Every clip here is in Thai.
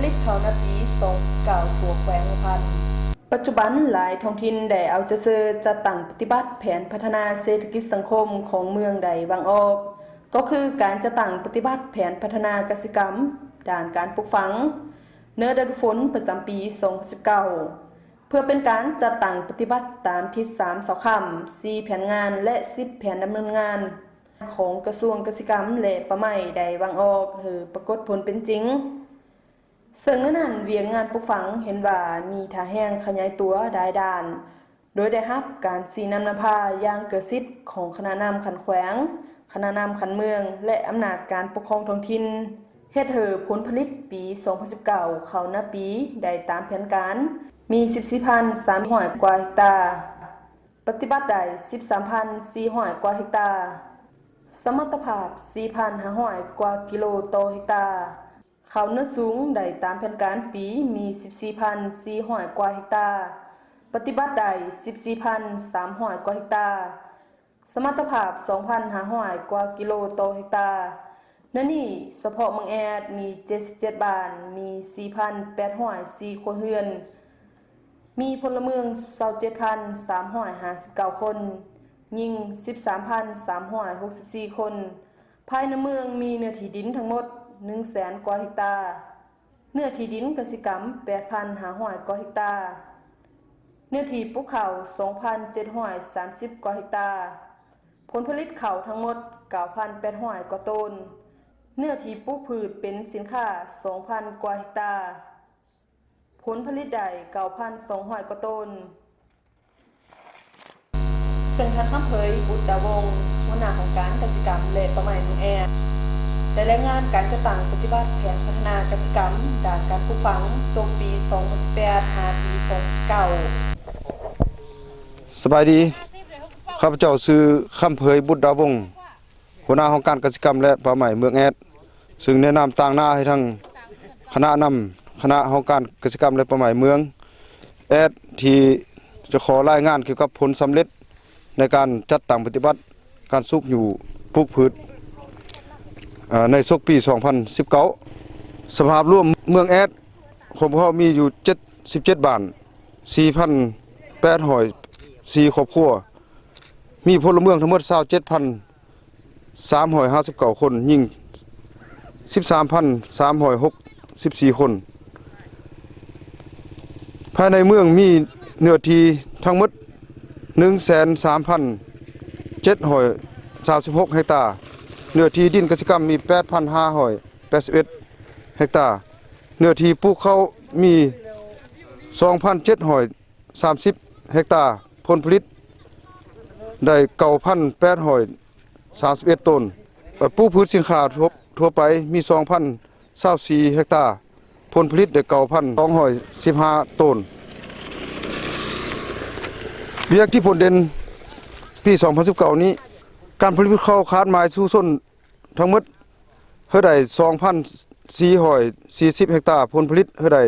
ลิตเขานาปี2019ทั่วแขวงพันปัจจุบันหลายท้องถิ่นได้เอาจะจัดตั้งปฏิบัติแผนพัฒนาเศรษฐกิจสังคมของเมืองใดบางออกก็คือการจะตั้งปฏิบัติแผนพัฒนากสิกรรมด้านการปลูกฝังเนื้อฤดูฝนประจำปี2019เพื่อเป็นการจัดตั้งปฏิบัติตามที่3เสาค่ำ4แผนงานและ10แผนดำเนินงานของกระทรวงเกษตรกรรมและป่าไม้ใดบางออกปรากฏผลเป็นจริงซึ่งนั้นเวียงงานปลูกฝังเห็นว่ามีท่าแห้งขยายตัวได้ด้านโดยได้รับการสีน้ำนภาอย่างเกิดสิทธิ์ของคณะนำขันแขวงคณะนำขันเมืองและอำนาจการปกครองท้องถิ่นเฮ็ดให้ผลผลิตปี2019เข้าหน้าปีได้ตามแผนการมี 14,300 กว่าเฮกตาร์ปฏิบัติได้ 13,400 กว่าเฮกตาร์สมรรถภาพ 4,500 กว่ากิโลต่อเฮกตาร์ข้าวเนื้อสูงได้ตามแผนการปีมี 14,400 กว่าเฮกตาร์ปฏิบัติได้ 14,300 กว่าเฮกตาร์สมรรถภาพ 2,500 กว่ากิโลต่อเฮกตาร์นั่นนี่เฉพาะเมืองแอดมี77บ้านมี 4,804 ครัวเรือนมีพลเมือง 27,359 คนยิง 13,364 คนภายในเมืองมีเนื้อที่ดินทั้งหมด 100,000 กว่าเฮกตาร์เนื้อที่ดินกสิกรรม 8,500 กว่าเฮกตาร์เนื้อที่ปลูกข้าว 2,730 กว่าเฮกตาร์ผลผลิตข้าวทั้งหมด 9,800 กว่าต้นเนื้อที่ปลูกพืชเป็นสินค้า 2,000 กว่าเฮกตาร์ผลผลิตได้ 9,200 กว่าต้นซึ่งท่านคำเผยบุตรดาวงศ์หัวหน้าของการกสิกรรมและป่าไม้เมืองแอดได้รายงานการจัดตั้งปฏิบัติแผนพัฒนากสิกรรมด้านการปลูกฝังช่วงปี2018หาปี2019สบายดีข้าพเจ้าชื่อคำเผยบุตรดาวงศ์หัวหน้าของการกสิกรรมและป่าไม้เมืองแอดซึ่งแนะนำต่างหน้าให้ทั้งคณะนำคณะของการกสิกรรมและป่าไม้เมืองแอดที่จะขอรายงานเกี่ยวกับผลสำเร็จในการจัดตั้งปฏิบัติการสูบอยู่ปลูกพืชในช่วงปี2019สภาพรวมเมืองแอดของพวกเรามีอยู่77บ้าน 4,804 ครอบครัวมีพลเมืองทั้งหมด27,359 คนยิง 13,364 คนภายในเมืองมีเนื้อที่ทั้งหมด 1,3,736 เฮกตาร์เนื้อที่ดินเกษตรกรรมมี 8,581 เฮกตาร์เนื้อที่ปลูกข้าวมี 2,730 เฮกตาร์ผลผลิตได้ 9,831 ต้นปลูกพืชสินค้าทั่วไปมี 2,024 เฮกตาร์ผลผลิตได้ 9,215 ต้นเวียกที่ผลเด่นปี2019นี้การผลิตข้าวคาดหมายสู่ส้นทั้งหมดเท่าใด 2,440 เฮกตาร์ผลผลิตเท่าใด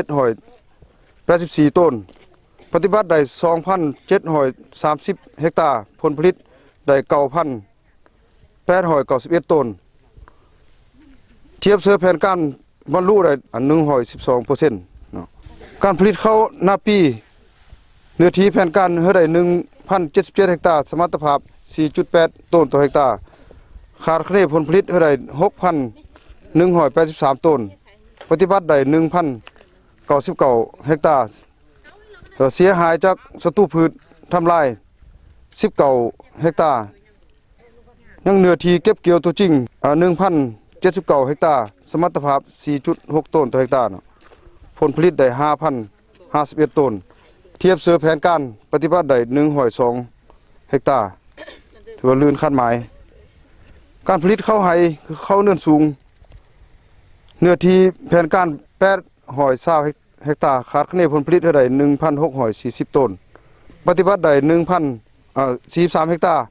8,784 ต้นปฏิบัติได้ 2,730 เฮกตาร์ผลผลิตได้ 9,891 ต้นเทียบเสือแผนการบรรลุได้ 112% เนาะการผลิตข้าวหน้าปีเนื้อที่แผนการเท่าใด 1,077 เฮกตาร์สมรรถภาพ 4.8 ต้นต่อเฮกตาร์คาดคะเนผลผลิตเท่าใด 6,183 ต้นปฏิบัติได้ 1,099 เฮกตาร์เสียหายจากศัตรูพืชทำลาย19 เฮกตาร์ยังเนื้อที่เก็บเกี่ยวตัวจริง1,079 เฮกตาร์สมรรถภาพ 4.6 ต้นต่อเฮกตาร์ผลผลิตได้ 5,051 ต้นเทียบเสือแผนการปฏิบัติได้102 เฮกตาร์ถือว่าลื่นคาดหมายการผลิตข้าวไหคือข้าวเนื้อสูงเนื้อที่แผนการ820 เฮกตาร์คาดคะเนผลผลิตเท่าใด 1,640 ต้นปฏิบัติได้43 เฮกตาร์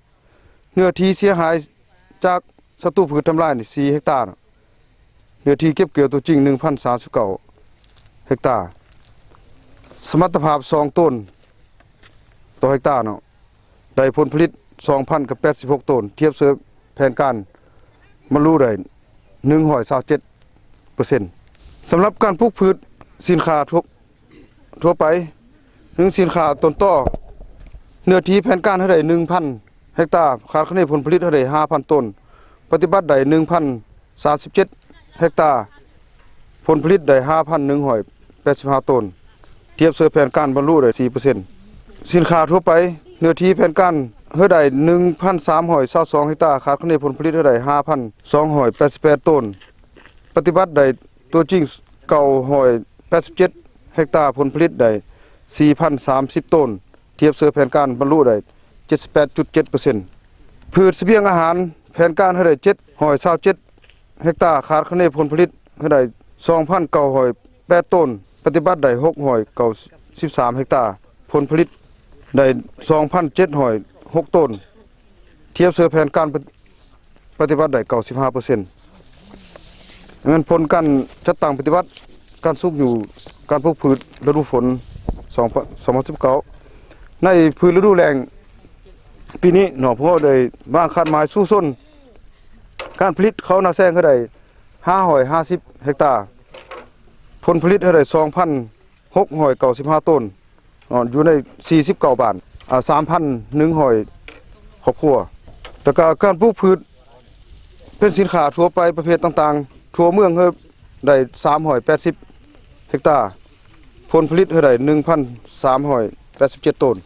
เนื้อที่เสียหายจากศัตรูพืชทำลายนี่4 เฮกตาร์เนื้อที่เก็บเกี่ยวตัวจริง 1,039 เฮกตาร์สมรรถภาพ2ต้นต่อเฮกตาร์เนาะได้ผลผลิต 2,086 ต้นเทียบเสือแผนการบรรลุได้ 127% สำหรับการปลูกพืชสินค้าทั่วไปถึงสินค้าต้นต่อเนื้อที่แผนการเท่าใด 1,000 เฮกตาร์คาดคะเนผลผลิตเท่าใด 5,000 ต้นปฏิบัติได้ 1,037 เฮกตาร์ผลผลิตได้ 5,185 ต้นเทียบเสือแผนการบรรลุได้ 4% สินค้าทั่วไปเนื้อที่แผนการเท่าใด 1,322 เฮกตาร์คาดคะเนผลผลิตเท่าใด 5,288 ต้นปฏิบัติได้ตัวจริง987 เฮกตาร์ผลผลิตได้ 4,030 ต้นเทียบเสือแผนการบรรลุได้ 78.7% พืชเสบียงอาหารแผนการเท่าใด727 เฮกตาร์คาดคะเนผลผลิตเท่าใด 2,908 ต้นปฏิบัติได้693 เฮกตาร์ผลผลิตได้ 2,706 ต้นเทียบเสือแผนการปฏิบัติได้ 95% งั้นผลการจัดตั้งปฏิบัติการสูบอยู่การปลูกพืชฤดูฝน2019ในพืชฤดูแล้งปีนี้หนอพวกได้วางคาดหมายสู้ส้นการผลิตเขานาแซงเขาได้550 เฮกตาร์ผลผลิตเขาได้ 2,695 ต้นอยู่ใน49บาท3,100 ครอบครัวแต่การปลูกพืชเป็นสินค้าทั่วไปประเภทต่างๆทั่วเมืองเขาได้380 เฮกตาร์ผลผลิตเขาได้ 1,387 ต้น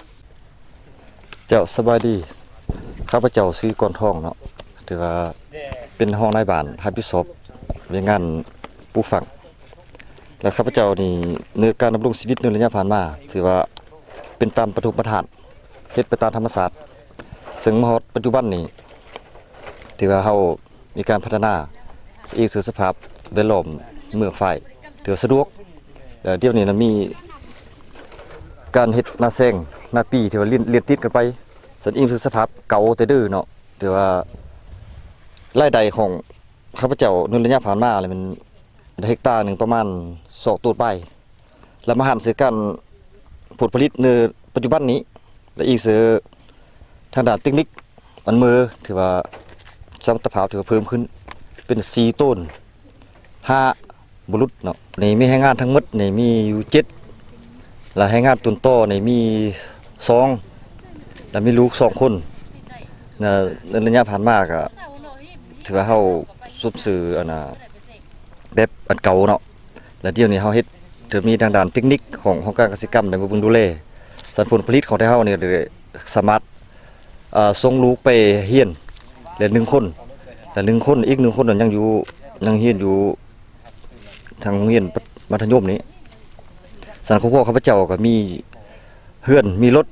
เจ้าสบายดีข้าพเจ้าซื้อก่อนทองเนาะถือว่าเป็นห้องนายบ้านรับผิดชอบเรื่องงานปลูกฝังและข้าพเจ้านี่ในการดำรงชีวิตในระยะผ่านมาถือว่าเป็นตามปฐมประทานเฮ็ดไปตามธรรมศาสตร์ซึ่งมหดปัจจุบันนี้ถือว่าเฮามีการพัฒนาอีกสภาพแวดล้อมเมืองฝ่ายถือสะดวกเดี๋ยวนี้นะมีการเฮ็ดนาแซงนาปีที่ว่าเรียนติดกันไปส่วนอีกสภาพเก่าแต่ดื้อเนาะถือว่ารายได้ของข้าพเจ้าในระยะผ่านมาเลยมันเฮกตาร์หนึ่งประมาณ2ต้นไปแล้วมาหันซื้อการผลผลิตในปัจจุบันนี้และอีกซื้อทางด้านเทคนิคอันมือถือว่าสมรรถภาพถือว่าเพิ่มขึ้นเป็น4ต้น5บุรุษเนาะในมีให้งานทั้งหมดในมีอยู่7และให้งานต้นต่อในมี2และมีลูก2คนในระยะผ่านมาก็ถือว่าเฮาซุบซื้ออันน่ะแบบอันเก่าเนาะและเดี๋ยวนี้เฮาเฮ็ดถือมีทางด้านเทคนิคของการเกษตรกรรมในมาเบิ่งดูแลสันผลผลิตของเฮานี่สามารถส่งลูกไปเรียนและ1คนแต่1คนอีก1คนยังเรียนอยู่ทางโรงเรียนมัธยมนี้สันครอบครัวข้าพเจ้าก็มีเฮือนมีรถ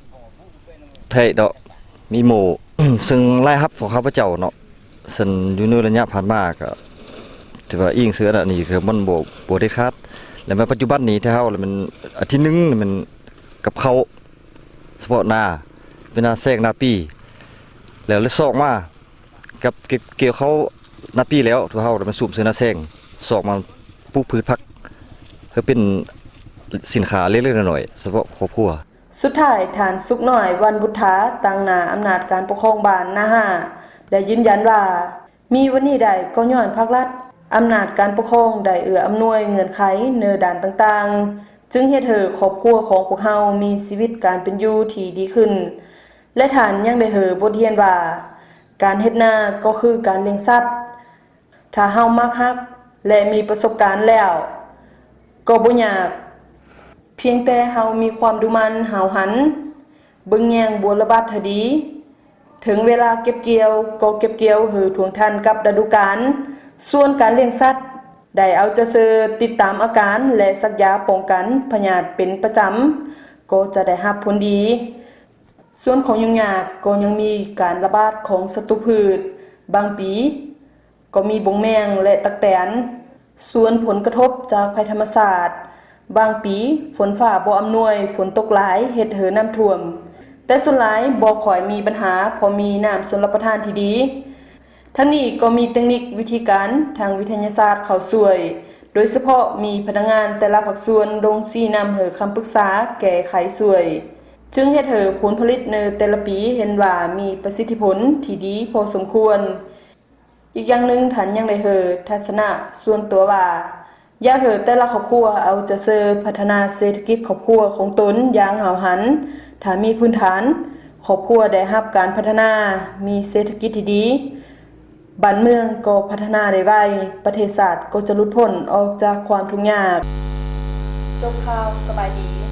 ไถเนาะมีหมู่ ซึ่งรายรับของข้าพเจ้าเนาะสันอยู่ในระยะผ่านมาก็ถือว่าอิงเสือน่ะนี่คือมันบ่ได้คาดแล้วมาปัจจุบันนี้ที่เฮาแล้วมันอาทิตย์นึงมันกับเขาเฉพาะหน้าเป็นหน้าแซงหน้าปีแล้วเลยซอกมากับเกี่ยวเขาหน้าปีแล้วที่เฮาแล้วมันสูบเสือหน้าแซงซอกมาปลูกพืชผักเพื่อเป็นสินค้าเล็กๆน้อยๆเฉพาะครอบครัวสุดท้ายฐานสุขหน่อยวันบุษาตั้งหน้าอำนาจการปกครองบ้านนาห้าได้ยืนยันว่ามีวันนี้ใดก็ย้อนภาครัฐอำนาจการปกครองได้เอื้ออำนวยเงื่อนไขในด้านต่างๆจึงเฮ็ดให้ครอบครัวของพวกเฮามีชีวิตการเป็นอยู่ที่ดีขึ้นและฐานยังได้บทเรียนว่าการเฮ็ดนาก็คือการเลี้ยงสัตว์ถ้าเฮามักฮักและมีประสบการณ์แล้วก็บ่ยากเพียงแต่เฮามีความดุมันหาวหันเบิ่งแยงบัวระบัดให้ดีถึงเวลาเก็บเกี่ยวก็เก็บเกี่ยวให้ท่วงทันกับฤดูกาลส่วนการเลี้ยงสัตว์ได้เอาจะติดตามอาการและสักยาป้องกันพยาธิเป็นประจำก็จะได้รับผลดีส่วนของยุ่งยากก็ยังมีการระบาดของศัตรูพืชบางปีก็มีบงแมงและตักแตนส่วนผลกระทบจากภัยธรรมชาติบางปีฝนฟ้าบ่อำนวยฝนตกหลายเฮ็ดให้น้ำท่วมแต่ส่วนหลายบ่ค่อยมีปัญหาเพราะมีน้ำชลประทานที่ดีทั้งนี้ก็มีเทคนิควิธีการทางวิทยาศาสตร์เข้าช่วยโดยเฉพาะมีพนักงานแต่ละภาคส่วนลงชี้นำให้คำปรึกษาแก้ไขช่วยจึงเฮ็ดให้ผลผลิตในแต่ละปีเห็นว่ามีประสิทธิผลที่ดีพอสมควรอีกอย่างหนึ่งท่านยังได้ทัศนะส่วนตัวว่า อย่าเถิดแต่ละครอบครัวเอาจะเสอพัฒนาเศรษฐกิจครอบครัวของตนอย่างหาวหันถ้ามีพื้นฐานครอบครัวได้รับการพัฒนามีเศรษฐกิจที่ดีบ้านเมืองก็พัฒนาได้ไวประเทศชาติก็จะหลุดพ้นออกจากความทุกข์ยากจบข่าวสบายดี